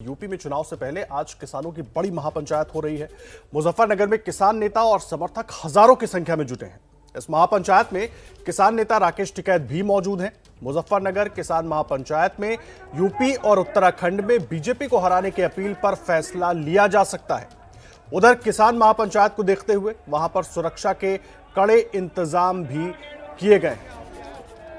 UP में चुनाव से पहले आज किसानों की बड़ी महापंचायत हो रही है। मुजफ्फरनगर में किसान नेता और समर्थक हजारों की संख्या में जुटे हैं। इस महापंचायत में किसान नेता राकेश टिकैत भी मौजूद हैं। मुजफ्फरनगर किसान महापंचायत में यूपी और उत्तराखंड में बीजेपी को हराने की अपील पर फैसला लिया जा सकता है। उधर किसान महापंचायत को देखते हुए वहां पर सुरक्षा के कड़े इंतजाम भी किए गए हैं।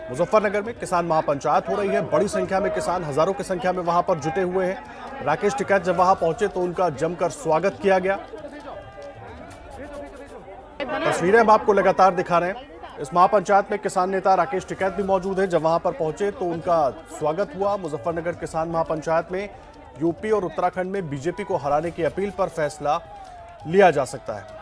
मुजफ्फरनगर में किसान महापंचायत हो रही है। बड़ी संख्या में किसान हजारों की संख्या में वहां पर जुटे हुए हैं। राकेश टिकैत जब वहां पहुंचे तो उनका जमकर स्वागत किया गया। तस्वीरें हम आपको लगातार दिखा रहे हैं। इस महापंचायत में किसान नेता राकेश टिकैत भी मौजूद है। जब वहां पर पहुंचे तो उनका स्वागत हुआ। मुजफ्फरनगर किसान महापंचायत में यूपी और उत्तराखंड में बीजेपी को हराने की अपील पर फैसला लिया जा सकता है।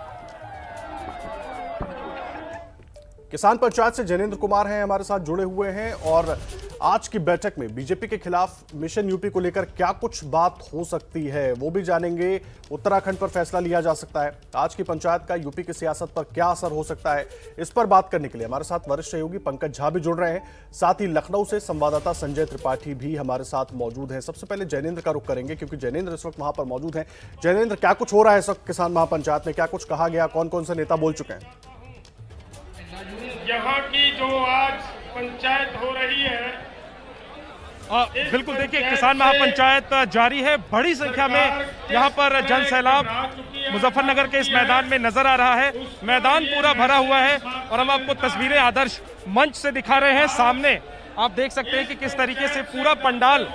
किसान पंचायत से जैनेंद्र कुमार हैं, हमारे साथ जुड़े हुए हैं। और आज की बैठक में बीजेपी के खिलाफ मिशन यूपी को लेकर क्या कुछ बात हो सकती है वो भी जानेंगे। उत्तराखंड पर फैसला लिया जा सकता है। आज की पंचायत का यूपी की सियासत पर क्या असर हो सकता है, इस पर बात करने के लिए हमारे साथ वरिष्ठ सहयोगी पंकज झा भी जुड़ रहे हैं। साथ ही लखनऊ से संवाददाता संजय त्रिपाठी भी हमारे साथ मौजूद हैं। सबसे पहले जैनेंद्र का रुख करेंगे क्योंकि जैनेंद्र इस वक्त वहां पर मौजूद हैं। जैनेंद्र, क्या कुछ हो रहा है इस वक्त किसान महापंचायत में? क्या कुछ कहा गया? कौन कौन से नेता बोल चुके हैं? यहाँ की जो आज पंचायत हो रही है, बिल्कुल देखिए, किसान महापंचायत जारी है। बड़ी संख्या में यहाँ पर जन सैलाब मुजफ्फरनगर के इस मैदान में नजर आ रहा है। मैदान पूरा भरा हुआ है और हम आपको तस्वीरें आदर्श मंच से दिखा रहे हैं। सामने आप देख सकते हैं कि किस तरीके से पूरा पंडाल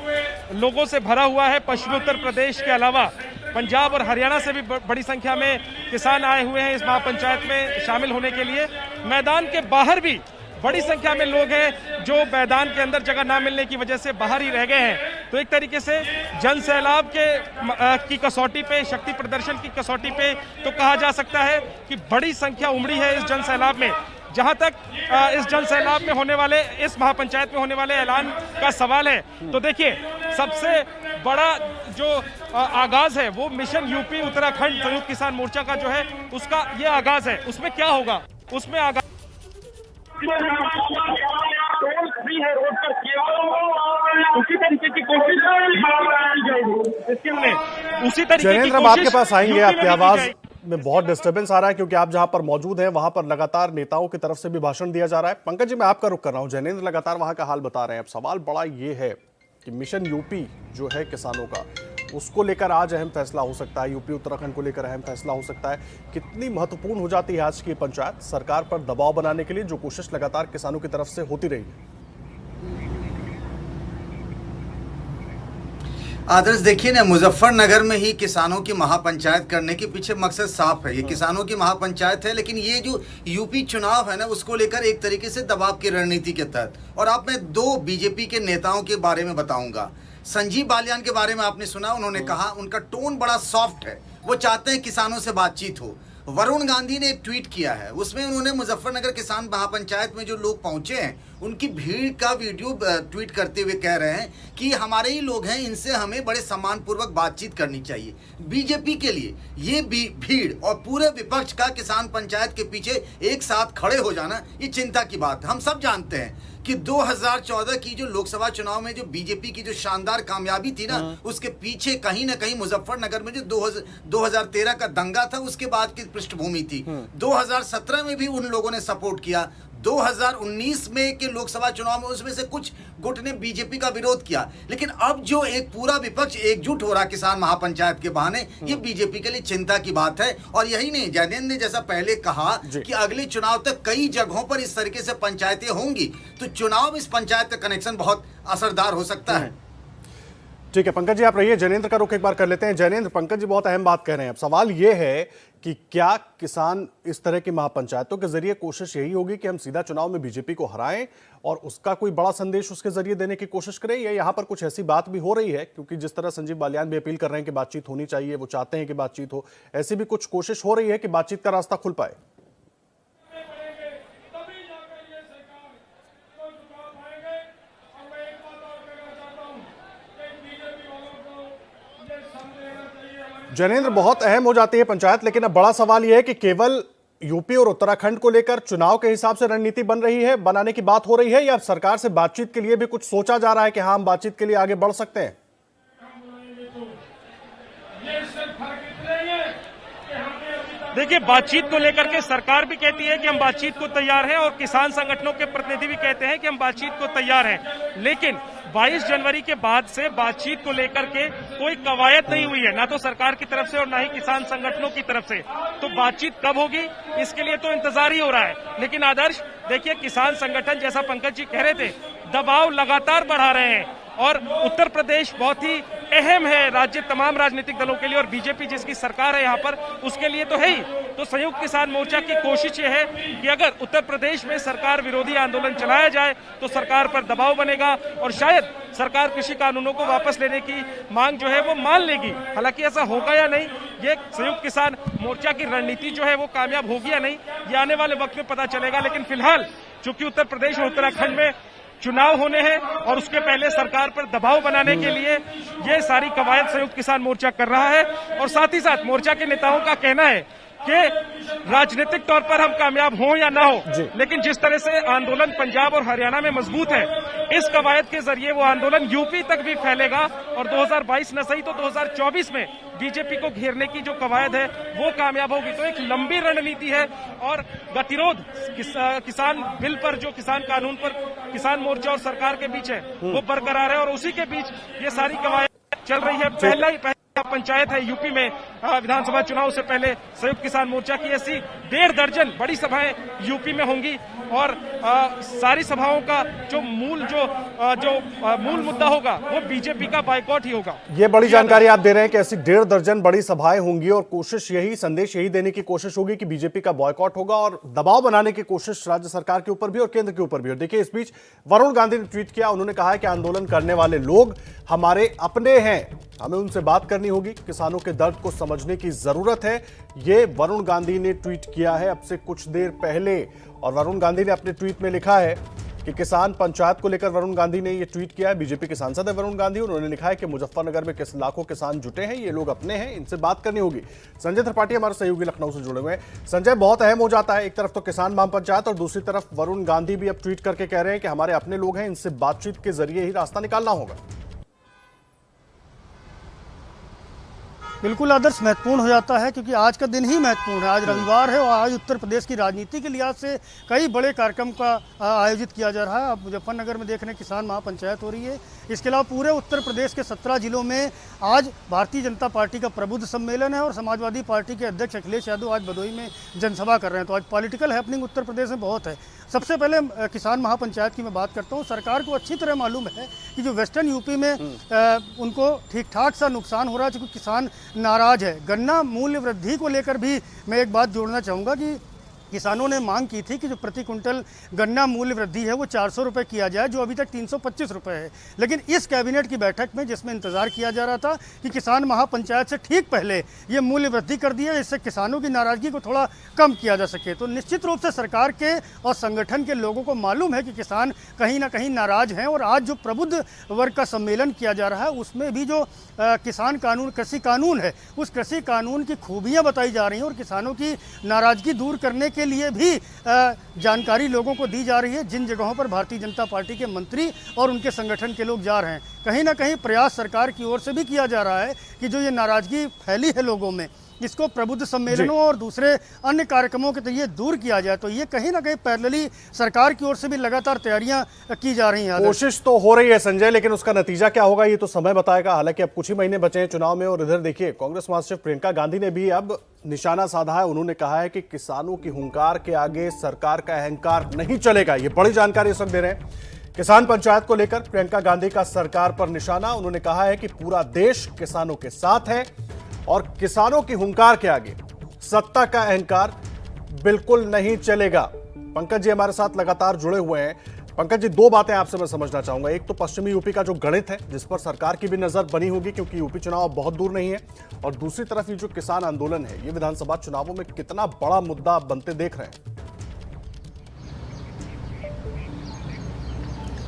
लोगों से भरा हुआ है। पश्चिमी उत्तर प्रदेश के अलावा पंजाब और हरियाणा से भी बड़ी संख्या में किसान आए हुए हैं इस महापंचायत में शामिल होने के लिए। मैदान के बाहर भी बड़ी संख्या में लोग हैं जो मैदान के अंदर जगह ना मिलने की वजह से बाहर ही रह गए हैं। तो एक तरीके से जन सैलाब की कसौटी पे, शक्ति प्रदर्शन की कसौटी पे तो कहा जा सकता है कि बड़ी संख्या उमड़ी है इस जन सैलाब में। जहां तक इस जन सैलाब में होने वाले, इस महापंचायत में होने वाले ऐलान का सवाल है, तो देखिए सबसे बड़ा जो आगाज है वो मिशन यूपी उत्तराखंड संयुक्त किसान मोर्चा का जो है उसका ये आगाज है। उसमें क्या होगा? उसमें आगाज उसी तरीके की कोशिश उसी तरीके की जैनेंद्र, हम आपके पास आएंगे। आपकी आवाज में बहुत डिस्टर्बेंस आ रहा है क्योंकि आप जहां पर मौजूद हैं वहां पर लगातार नेताओं की तरफ से भी भाषण दिया जा रहा है। पंकज जी, मैं आपका रुख कर रहा हूं। जैनेंद्र लगातार वहां का हाल बता रहे हैं। अब सवाल बड़ा ये है कि मिशन यूपी जो है किसानों का, उसको लेकर आज अहम फैसला हो सकता है। यूपी उत्तराखंड को लेकर अहम फैसला हो सकता है। कितनी महत्वपूर्ण हो जाती है आज की पंचायत सरकार पर दबाव बनाने के लिए, जो कोशिश लगातार किसानों की तरफ से होती रही है? आदर्श, देखिए ना, मुजफ्फरनगर में ही किसानों की महापंचायत करने के पीछे मकसद साफ है। ये किसानों की महापंचायत है, लेकिन ये जो यूपी चुनाव है ना, उसको लेकर एक तरीके से दबाव की रणनीति के तहत। और आप मैं दो बीजेपी के नेताओं के बारे में बताऊंगा। संजीव बालियान के बारे में आपने सुना, उन्होंने कहा उनका टोन बड़ा सॉफ्ट है, वो चाहते हैं किसानों से बातचीत हो। वरुण गांधी ने एक ट्वीट किया है, उसमें उन्होंने मुजफ्फरनगर किसान महापंचायत में जो लोग पहुंचे हैं उनकी भीड़ का वीडियो ट्वीट करते हुए कह रहे हैं कि हमारे ही लोग हैं, इनसे हमें बड़े सम्मानपूर्वक बातचीत करनी चाहिए। बीजेपी के लिए ये भीड़ और पूरे विपक्ष का किसान पंचायत के पीछे एक साथ खड़े हो जाना, ये चिंता की बात है। हम सब जानते हैं कि 2014 की जो लोकसभा चुनाव में जो बीजेपी की जो शानदार कामयाबी थी ना, उसके पीछे कहीं ना कहीं मुजफ्फरनगर में जो 2013 का दंगा था उसके बाद की पृष्ठभूमि थी। 2017 में भी उन लोगों ने सपोर्ट किया। 2019 में के लोकसभा चुनाव में उसमें से कुछ गुट ने बीजेपी का विरोध किया। लेकिन अब जो एक पूरा विपक्ष एकजुट हो रहा किसान महापंचायत के बहाने, ये बीजेपी के लिए चिंता की बात है। और यही नहीं, जैनेंद्र ने जैसा पहले कहा कि अगले चुनाव तक कई जगहों पर इस तरीके से पंचायतें होंगी, तो चुनाव इस पंचायत का कनेक्शन बहुत असरदार हो सकता है। ठीक है पंकज जी, आप रहिए। जैनेंद्र का रुख एक बार कर लेते हैं। जैनेंद्र, पंकज जी बहुत अहम बात कह रहे हैं। अब सवाल ये है कि क्या किसान इस तरह की महापंचायतों के जरिए कोशिश यही होगी कि हम सीधा चुनाव में बीजेपी को हराएं और उसका कोई बड़ा संदेश उसके जरिए देने की कोशिश करें, या यहां पर कुछ ऐसी बात भी हो रही है? क्योंकि जिस तरह संजीव बालियान भी अपील कर रहे हैं कि बातचीत होनी चाहिए, वो चाहते हैं कि बातचीत हो, ऐसी भी कुछ कोशिश हो रही है कि बातचीत का रास्ता खुल पाए? जैनेंद्र, बहुत अहम हो जाती है पंचायत, लेकिन अब बड़ा सवाल यह है कि केवल यूपी और उत्तराखंड को लेकर चुनाव के हिसाब से रणनीति बन रही है, बनाने की बात हो रही है, या सरकार से बातचीत के लिए भी कुछ सोचा जा रहा है कि हाँ हम बातचीत के लिए आगे बढ़ सकते हैं? इससे फर्क इतना ही है कि हमने अभी तक देखिए, बातचीत को लेकर के सरकार भी कहती है कि हम बातचीत को तैयार हैं और किसान संगठनों के प्रतिनिधि भी कहते हैं कि हम बातचीत को तैयार हैं, लेकिन 22 जनवरी के बाद से बातचीत को लेकर के कोई कवायद नहीं हुई है, ना तो सरकार की तरफ से और ना ही किसान संगठनों की तरफ से। तो बातचीत कब होगी, इसके लिए तो इंतजार ही हो रहा है। लेकिन आदर्श, देखिए, किसान संगठन, जैसा पंकज जी कह रहे थे, दबाव लगातार बढ़ा रहे हैं और उत्तर प्रदेश बहुत ही अहम है राज्य तमाम राजनीतिक दलों के लिए, और बीजेपी जिसकी सरकार है यहाँ पर उसके लिए तो है ही। तो संयुक्त किसान मोर्चा की कोशिश ये है कि अगर उत्तर प्रदेश में सरकार विरोधी आंदोलन चलाया जाए तो सरकार पर दबाव बनेगा और शायद सरकार कृषि कानूनों को वापस लेने की मांग जो है वो मान लेगी। हालांकि ऐसा होगा या नहीं, ये संयुक्त किसान मोर्चा की रणनीति जो है वो कामयाब होगी या नहीं, ये आने वाले वक्त में पता चलेगा। लेकिन फिलहाल चूंकि उत्तर प्रदेश और उत्तराखंड में चुनाव होने हैं और उसके पहले सरकार पर दबाव बनाने के लिए ये सारी कवायद संयुक्त किसान मोर्चा कर रहा है। और साथ ही साथ मोर्चा के नेताओं का कहना है कि राजनीतिक तौर पर हम कामयाब हों या ना हो, लेकिन जिस तरह से आंदोलन पंजाब और हरियाणा में मजबूत है, इस कवायद के जरिए वो आंदोलन यूपी तक भी फैलेगा और 2022 न सही तो 2024 में बीजेपी को घेरने की जो कवायद है वो कामयाब होगी। तो एक लंबी रणनीति है और गतिरोध किसान बिल पर, जो किसान कानून पर किसान मोर्चा और सरकार के बीच है, वो बरकरार है और उसी के बीच ये सारी कवायद चल रही है। पहला पंचायत है यूपी में विधानसभा चुनाव से पहले संयुक्त किसान मोर्चा की ऐसी 1.5 दर्जन बड़ी सभाएं यूपी में होंगी और सारी सभाओं का जो मूल मुद्दा होगा वो बीजेपी का बायकॉट ही होगा। ये बड़ी जानकारी आप दे रहे हैं कि ऐसी 1.5 दर्जन बड़ी सभाएं होंगी और कोशिश यही, संदेश यही देने की कोशिश होगी कि बीजेपी का बॉयकॉट होगा और दबाव बनाने की कोशिश राज्य सरकार के ऊपर भी और केंद्र के ऊपर भी। और देखिए, इस बीच वरुण गांधी ने ट्वीट किया, उन्होंने कहा है कि आंदोलन करने वाले लोग हमारे अपने हैं, हमें उनसे बात करनी होगी, किसानों के दर्द को समझने की जरूरत है। ये वरुण गांधी ने ट्वीट किया है अब से कुछ देर पहले और वरुण गांधी ने अपने ट्वीट में लिखा है कि किसान पंचायत को लेकर वरुण गांधी ने यह ट्वीट किया है। बीजेपी के सांसद है वरुण गांधी, उन्होंने लिखा है कि मुजफ्फरनगर में लाखों किसान जुटे हैं, ये लोग अपने हैं, इनसे बात करनी होगी। संजय त्रिपाठी हमारे सहयोगी लखनऊ से जुड़े हुए हैं। संजय, बहुत अहम हो जाता है, एक तरफ तो किसान महापंचायत और दूसरी तरफ वरुण गांधी भी अब ट्वीट करके कह रहे हैं कि हमारे अपने लोग हैं, इनसे बातचीत के जरिए ही रास्ता निकालना होगा। बिल्कुल आदर्श, महत्वपूर्ण हो जाता है क्योंकि आज का दिन ही महत्वपूर्ण है। आज रविवार है और आज उत्तर प्रदेश की राजनीति के लिहाज से कई बड़े कार्यक्रम का आयोजित किया जा रहा है। अब मुजफ्फरनगर में देख रहे हैं किसान महापंचायत हो रही है। इसके अलावा पूरे उत्तर प्रदेश के 17 जिलों में आज भारतीय जनता पार्टी का प्रबुद्ध सम्मेलन है और समाजवादी पार्टी के अध्यक्ष अखिलेश यादव आज भदोही में जनसभा कर रहे हैं। तो आज पॉलिटिकल हैपनिंग उत्तर प्रदेश में बहुत है। सबसे पहले किसान महापंचायत की मैं बात करता हूँ। सरकार को अच्छी तरह मालूम है कि जो वेस्टर्न यूपी में उनको ठीक ठाक सा नुकसान हो रहा है, क्योंकि किसान नाराज है। गन्ना मूल्य वृद्धि को लेकर भी मैं एक बात जोड़ना चाहूँगा कि किसानों ने मांग की थी कि जो प्रति कुंटल गन्ना मूल्य वृद्धि है वो 400 रुपये किया जाए, जो अभी तक 325 रुपये है। लेकिन इस कैबिनेट की बैठक में, जिसमें इंतजार किया जा रहा था कि किसान महापंचायत से ठीक पहले ये मूल्य वृद्धि कर दिया, इससे किसानों की नाराजगी को थोड़ा कम किया जा सके। तो निश्चित रूप से सरकार के और संगठन के लोगों को मालूम है कि किसान कहीं ना कहीं नाराज हैं और आज जो प्रबुद्ध वर्ग का सम्मेलन किया जा रहा है उसमें भी जो किसान कानून, कृषि कानून है, उस कृषि कानून की खूबियाँ बताई जा रही हैं और किसानों की नाराजगी दूर करने के लिए भी जानकारी लोगों को दी जा रही है। जिन जगहों पर भारतीय जनता पार्टी के मंत्री और उनके संगठन के लोग जा रहे हैं, कहीं ना कहीं प्रयास सरकार की ओर से भी किया जा रहा है कि जो ये नाराजगी फैली है लोगों में, इसको प्रबुद्ध सम्मेलनों और दूसरे अन्य कार्यक्रमों के जरिए दूर किया जाए। तो ये कहीं ना कहीं पैरेलली सरकार की ओर से भी लगातार तैयारियां की जा रही हैं। कोशिश तो हो रही है संजय, लेकिन उसका नतीजा क्या होगा ये तो समय बताएगा। हालांकि अब कुछ ही महीने बचे हैं चुनाव में। और इधर देखिए, कांग्रेस महासचिव प्रियंका गांधी ने भी अब निशाना साधा है। उन्होंने कहा है कि किसानों की हुंकार के आगे सरकार का अहंकार नहीं चलेगा। ये बड़ी जानकारी इस वक्त दे रहे हैं। किसान पंचायत को लेकर प्रियंका गांधी का सरकार पर निशाना। उन्होंने कहा है कि पूरा देश किसानों के साथ है और किसानों की हुंकार के आगे सत्ता का अहंकार बिल्कुल नहीं चलेगा। पंकज जी हमारे साथ लगातार जुड़े हुए हैं। पंकज जी, दो बातें आपसे मैं समझना चाहूंगा। एक तो पश्चिमी यूपी का जो गणित है, जिस पर सरकार की भी नजर बनी होगी क्योंकि यूपी चुनाव बहुत दूर नहीं है, और दूसरी तरफ ये जो किसान आंदोलन है, ये विधानसभा चुनावों में कितना बड़ा मुद्दा बनते देख रहे हैं।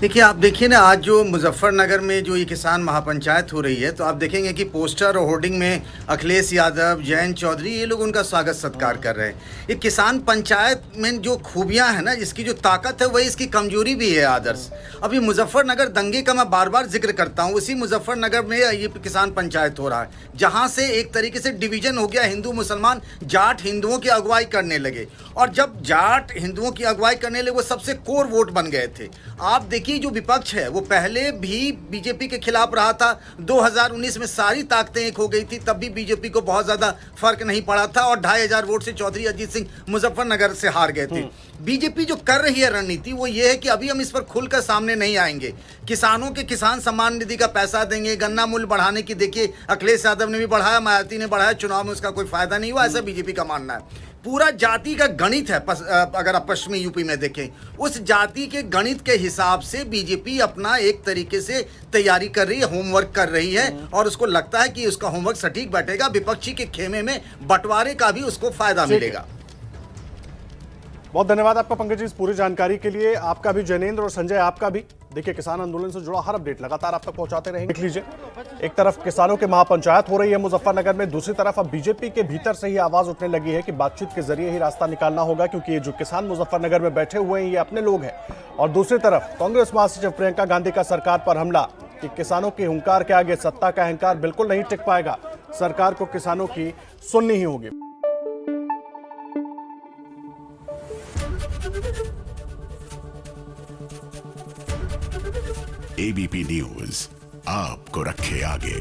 देखिए, आप देखिए ना, आज जो मुजफ्फरनगर में जो ये किसान महापंचायत हो रही है, तो आप देखेंगे कि पोस्टर और होर्डिंग में अखिलेश यादव, जयंत चौधरी, ये लोग उनका स्वागत सत्कार कर रहे हैं। ये किसान पंचायत में जो खूबियां हैं ना, इसकी जो ताकत है वही इसकी कमजोरी भी है आदर्श। अभी मुजफ्फरनगर दंगे का मैं बार बार जिक्र करता हूँ, उसी मुजफ्फरनगर में ये किसान पंचायत हो रहा है, जहाँ से एक तरीके से डिवीजन हो गया, हिंदू मुसलमान जाट हिंदुओं की अगुवाई करने लगे। और जब जाट हिंदुओं की अगुवाई करने लगे, वो सबसे कोर वोट बन गए थे। आप देखिए, जो विपक्ष है वो पहले भी बीजेपी के खिलाफ रहा था। 2019 में सारी ताकतें एक हो गई थी, तब भी बीजेपी को बहुत ज्यादा फर्क नहीं पड़ा था और 2500 वोट से चौधरी अजीत सिंह मुजफ्फरनगर से हार गए थे। बीजेपी जो कर रही है रणनीति वो ये है कि अभी हम इस पर खुलकर सामने नहीं आएंगे। किसानों के किसान सम्मान निधि का पैसा देंगे, गन्ना मूल्य बढ़ाने की, देखिए अखिलेश यादव ने भी बढ़ाया, मायावती ने बढ़ाया, चुनाव में उसका कोई फायदा नहीं हुआ, ऐसा बीजेपी का मानना है। पूरा जाति का गणित है, अगर आप पश्चिमी यूपी में देखें, उस जाति के गणित के हिसाब से बीजेपी अपना एक तरीके से तैयारी कर रही है, होमवर्क कर रही है, और उसको लगता है कि उसका होमवर्क सटीक बैठेगा, विपक्षी के खेमे में बंटवारे का भी उसको फायदा मिलेगा। बहुत धन्यवाद आपका पंकज जी इस पूरी जानकारी के लिए। आपका भी जैनेंद्र और संजय, आपका भी। देखिए, किसान आंदोलन से जुड़ा हर अपडेट लगातार आप तक पहुंचाते रहेंगे। देख लीजिए, एक तरफ किसानों के महापंचायत हो रही है मुजफ्फरनगर में, दूसरी तरफ अब बीजेपी के भीतर से ही आवाज उठने लगी है कि बातचीत के जरिए ही रास्ता निकालना होगा, क्योंकि ये जो किसान मुजफ्फरनगर में बैठे हुए हैं ये अपने लोग हैं। और दूसरी तरफ कांग्रेस महासचिव प्रियंका गांधी का सरकार पर हमला कि किसानों के हुंकार के आगे सत्ता का अहंकार बिल्कुल नहीं टिक पाएगा, सरकार को किसानों की सुननी ही होगी। एबीपी न्यूज आपको रखे आगे।